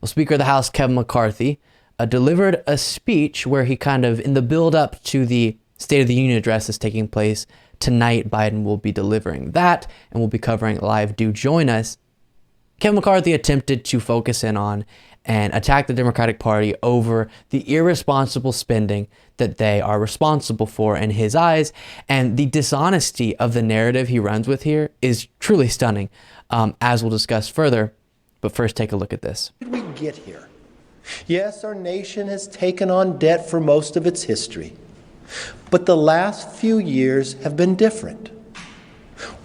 Well, Speaker of the House Kevin McCarthy delivered a speech where he kind of, in the build up to the State of the Union address that's taking place tonight, Biden will be delivering that and we'll be covering it live. Do join us. Kevin McCarthy attempted to focus in on and attack the Democratic Party over the irresponsible spending that they are responsible for in his eyes. And the dishonesty of the narrative he runs with here is truly stunning, as we'll discuss further. But first, take a look at this. How did we get here? Yes, our nation has taken on debt for most of its history, but the last few years have been different.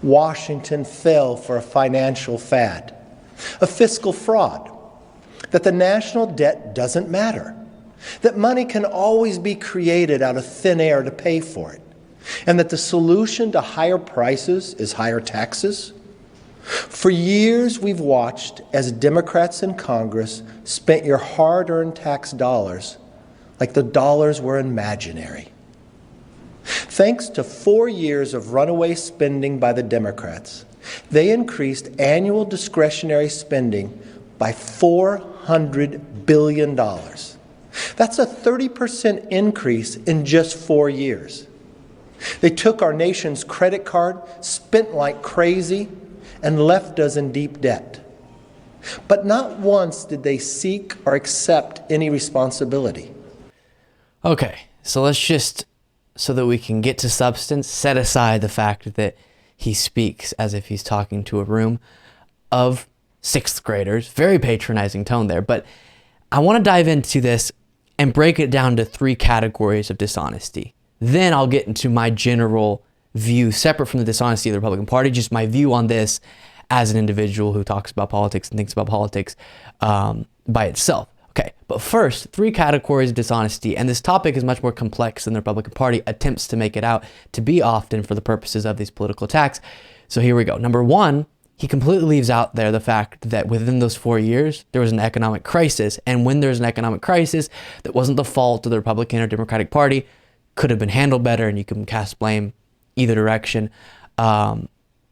Washington fell for a financial fad, a fiscal fraud, that the national debt doesn't matter, that money can always be created out of thin air to pay for it, and that the solution to higher prices is higher taxes. For years, we've watched as Democrats in Congress spent your hard-earned tax dollars like the dollars were imaginary. Thanks to 4 years of runaway spending by the Democrats, they increased annual discretionary spending by $400 billion. That's a 30% increase in just 4 years. They took our nation's credit card, spent like crazy, and left us in deep debt. But not once did they seek or accept any responsibility. Okay, so let's just, so that we can get to substance, set aside the fact that he speaks as if he's talking to a room of sixth graders. Very patronizing tone there. But I want to dive into this and break it down to 3 categories of dishonesty. Then I'll get into my general view, separate from the dishonesty of the Republican Party, just my view on this as an individual who talks about politics and thinks about politics by itself. Okay, but first, 3 categories of dishonesty, and this topic is much more complex than the Republican Party attempts to make it out to be often for the purposes of these political attacks. So here we go. Number 1, he completely leaves out there the fact that within those 4 years, there was an economic crisis, and when there's an economic crisis, that wasn't the fault of the Republican or Democratic Party, could have been handled better, and you can cast blame either direction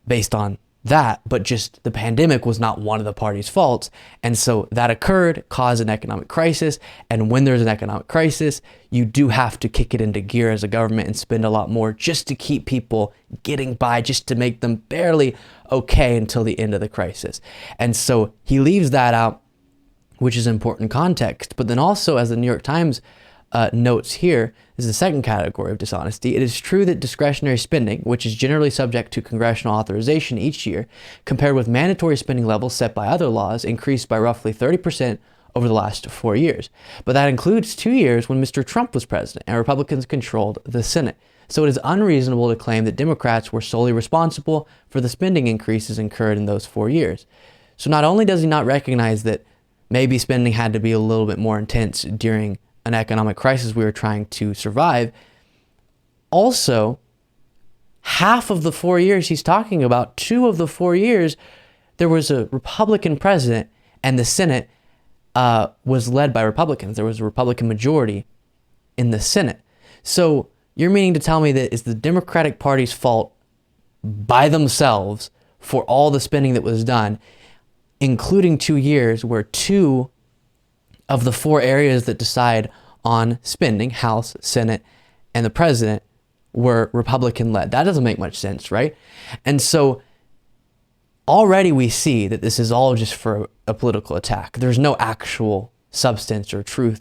based on that, but just the pandemic was not one of the party's faults. And so that occurred, caused an economic crisis. And when there's an economic crisis, you do have to kick it into gear as a government and spend a lot more just to keep people getting by, just to make them barely okay until the end of the crisis. And so he leaves that out, which is important context. But then also, as the New York Times notes here, is the second category of dishonesty. It is true that discretionary spending, which is generally subject to congressional authorization each year, compared with mandatory spending levels set by other laws, increased by roughly 30% over the last 4 years. But that includes 2 years when Mr. Trump was president and Republicans controlled the Senate. So it is unreasonable to claim that Democrats were solely responsible for the spending increases incurred in those 4 years. So not only does he not recognize that maybe spending had to be a little bit more intense during an economic crisis we were trying to survive, also, half of the 4 years he's talking about, 2 of the 4 years, there was a Republican president and the Senate was led by Republicans. There was a Republican majority in the Senate. So you're meaning to tell me that it's the Democratic Party's fault by themselves for all the spending that was done, including 2 years where 2 of the 4 areas that decide on spending, House, Senate, and the president, were Republican-led. That doesn't make much sense, right? And so already we see that this is all just for a political attack. There's no actual substance or truth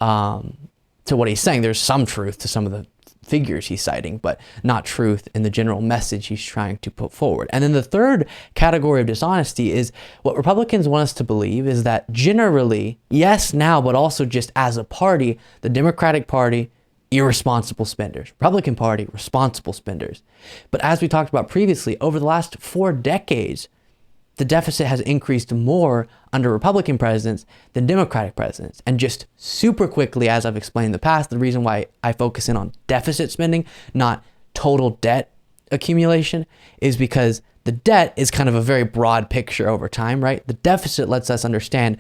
to what he's saying. There's some truth to some of the figures he's citing, but not truth in the general message he's trying to put forward. And then the third category of dishonesty is what Republicans want us to believe is that generally, yes, now, but also just as a party, the Democratic Party, irresponsible spenders. Republican Party, responsible spenders. But as we talked about previously, over the last 4 decades, the deficit has increased more under Republican presidents than Democratic presidents. And just super quickly, as I've explained in the past, the reason why I focus in on deficit spending, not total debt accumulation, is because the debt is kind of a very broad picture over time, right? The deficit lets us understand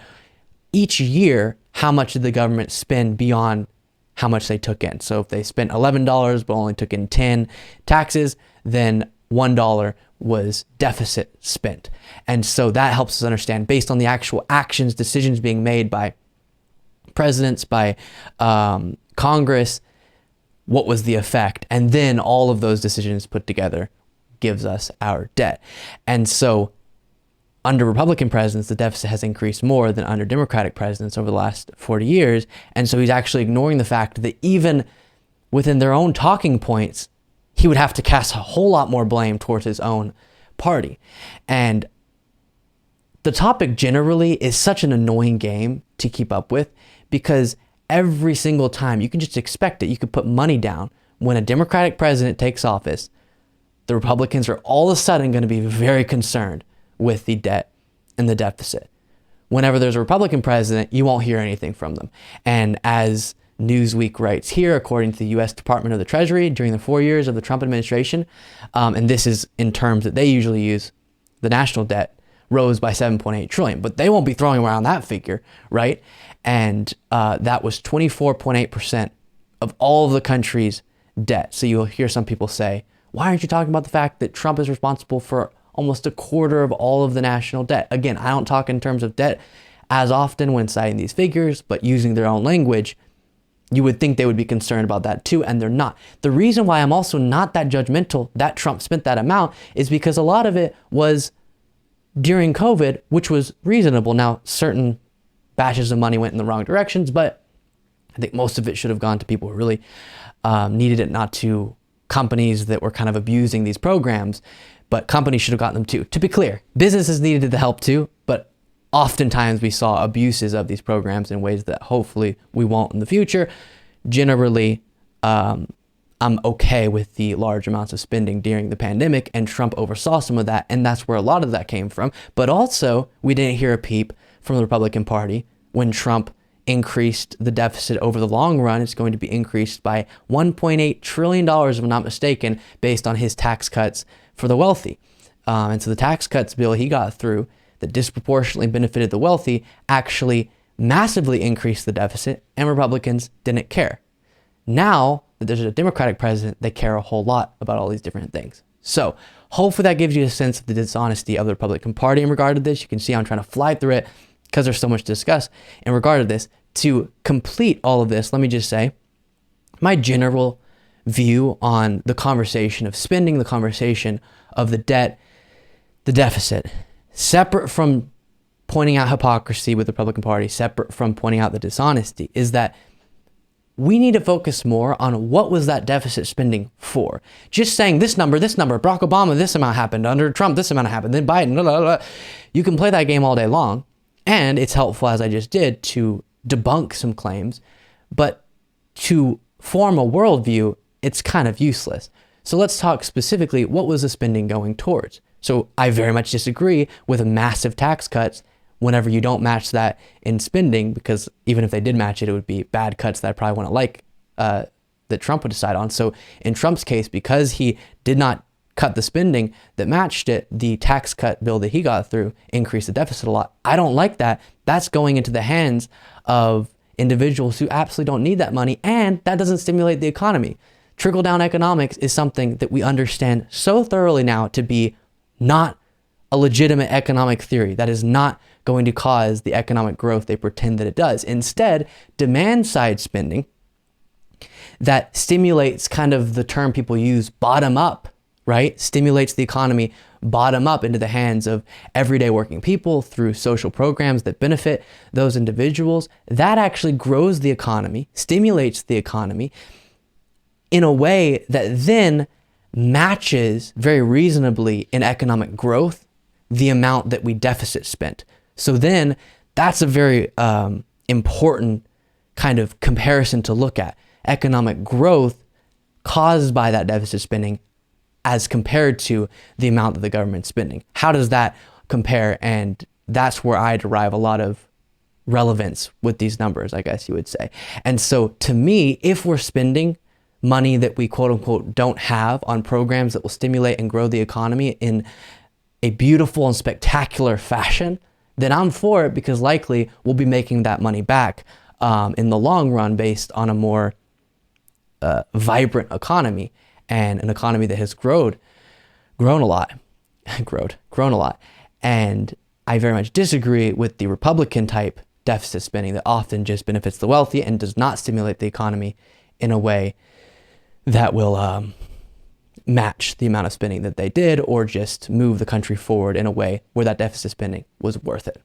each year how much did the government spend beyond how much they took in. So if they spent $11 but only took in 10 taxes, then $1 was deficit spent. And so that helps us understand, based on the actual actions, decisions being made by presidents, by Congress, what was the effect. And then all of those decisions put together gives us our debt. And so under Republican presidents, the deficit has increased more than under Democratic presidents over the last 40 years. And so he's actually ignoring the fact that even within their own talking points, he would have to cast a whole lot more blame towards his own party. And the topic generally is such an annoying game to keep up with, because every single time you can just expect it. You could put money down. When a Democratic president takes office, the Republicans are all of a sudden going to be very concerned with the debt and the deficit. Whenever there's a Republican president, you won't hear anything from them. And as Newsweek writes here, according to the U.S. Department of the Treasury, during the 4 years of the Trump administration, and this is in terms that they usually use, the national debt rose by 7.8 trillion, but they won't be throwing around that figure, right? And that was 24.8% of all of the country's debt. So you'll hear some people say, why aren't you talking about the fact that Trump is responsible for almost a quarter of all of the national debt? Again, I don't talk in terms of debt as often when citing these figures, but using their own language, you would think they would be concerned about that too, and they're not. The reason why I'm also not that judgmental that Trump spent that amount is because a lot of it was during COVID, which was reasonable. Now, certain batches of money went in the wrong directions, but I think most of it should have gone to people who really needed it, not to companies that were kind of abusing these programs, but companies should have gotten them too. To be clear, businesses needed the help too, but oftentimes we saw abuses of these programs in ways that hopefully we won't in the future. Generally, I'm okay with the large amounts of spending during the pandemic, and Trump oversaw some of that, and that's where a lot of that came from. But also, we didn't hear a peep from the Republican Party when Trump increased the deficit. Over the long run, it's going to be increased by $1.8 trillion, if I'm not mistaken, based on his tax cuts for the wealthy. And so the tax cuts bill he got through that disproportionately benefited the wealthy actually massively increased the deficit, and Republicans didn't care. Now that there's a Democratic president, they care a whole lot about all these different things. So hopefully that gives you a sense of the dishonesty of the Republican Party in regard to this. You can see I'm trying to fly through it because there's so much to discuss in regard to this. To complete all of this, let me just say my general view on the conversation of spending, the conversation of the debt, the deficit, separate from pointing out hypocrisy with the Republican Party, separate from pointing out the dishonesty, is that we need to focus more on what was that deficit spending for. Just saying this number, Barack Obama, this amount happened, under Trump, this amount happened, then Biden, blah, blah, blah. You can play that game all day long, and it's helpful, as I just did, to debunk some claims, but to form a worldview, it's kind of useless. So let's talk specifically, what was the spending going towards? So I very much disagree with massive tax cuts whenever you don't match that in spending, because even if they did match it, it would be bad cuts that I probably wouldn't like, that Trump would decide on. So in Trump's case, because he did not cut the spending that matched it, the tax cut bill that he got through increased the deficit a lot. I don't like that. That's going into the hands of individuals who absolutely don't need that money, and that doesn't stimulate the economy. Trickle-down economics is something that we understand so thoroughly now to be not a legitimate economic theory. That is not going to cause the economic growth they pretend that it does. Instead, demand-side spending that stimulates, kind of the term people use, bottom up, right? Stimulates the economy bottom up into the hands of everyday working people through social programs that benefit those individuals. That actually grows the economy, stimulates the economy in a way that then matches very reasonably in economic growth the amount that we deficit spent. So then that's a very important kind of comparison to look at. Economic growth caused by that deficit spending as compared to the amount that the government's spending. How does that compare? And that's where I derive a lot of relevance with these numbers, I guess you would say. And so to me, if we're spending money that we quote unquote don't have on programs that will stimulate and grow the economy in a beautiful and spectacular fashion, then I'm for it, because likely we'll be making that money back in the long run based on a more vibrant economy, and an economy that has grown grown a lot, grown a lot. And I very much disagree with the Republican type deficit spending that often just benefits the wealthy and does not stimulate the economy in a way that will match the amount of spending that they did, or just move the country forward in a way where that deficit spending was worth it.